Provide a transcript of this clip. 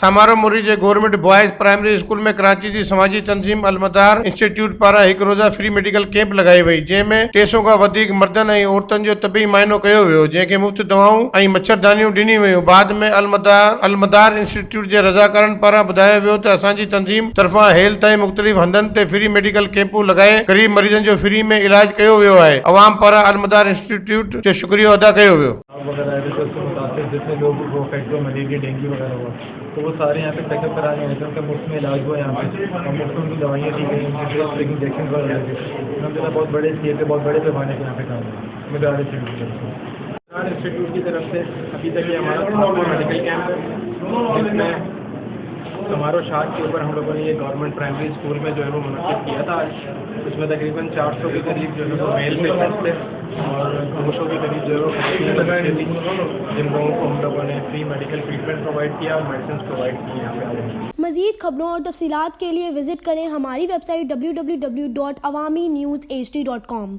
समारोह मुरीजे government boys primary school में कराची जी समाजी तंजीम अलमदार इंस्टीट्यूट पारा एक रोज़ा फ्री मेडिकल कैंप लगाई वई, जंहिंमें 300 खां वधीक मर्दनि ऐं औरतुनि जो तबी मुआइनो कयो वियो, जंहिंखे मुफ़्त दवाऊं ऐं मच्छरदानियूं ॾिनी वयूं। बाद में अलमदार इंस्टीट्यूट जे रज़ाकारनि पारां ॿुधायो वियो त असांजी तंजीम तरफ़ां हेल्थ ऐं मुख़्तलिफ़ हंधनि ते फ्री मेडिकल कैंपूं लॻाए ग़रीब मरीज़नि जो फ्री में इलाज कयो वियो आहे। अवाम पारां अलमदार इंस्टीट्यूट जो शुक्रिया अदा कयो वियो। वगैरह एरिकल्स के मुताबिक जितने लोगों को इफेक्ट हुआ, मलेरिया डेंगू वगैरह हुआ, तो वो सारे यहाँ पे चेकअप कराने आए थे। उनका मुफ्त में इलाज हुआ यहाँ पे और मुफ्त में उनकी दवाइयाँ दी गई, उनके इंजेक्शन वगैरह थे। अलहमदिल्ला बहुत बड़े स्केल पे, बहुत बड़े पैमाने पे यहाँ पे काम हुआ मदार इंस्टीट्यूट की तरफ से। अभी तक ये हमारा मेडिकल कैंप है, जिसमें समारोह शाद के ऊपर हम लोगों ने ये गवर्नमेंट प्राइमरी स्कूल में जो है वो मुनक़िद किया था। उसमें तकरीबन 400 के करीब जो है वो मेल पेशेंट्स थे और 200 के करीब जो है वो फीमेल लगाए थी, जिन लोगों को हम लोगों ने फ्री मेडिकल ट्रीटमेंट प्रोवाइड किया और मेडिसिन प्रोवाइड की यहाँ पे। मज़ीद खबरों और तफसीलात के लिए विजिट करें हमारी वेबसाइट www.awamiNewsHD.com।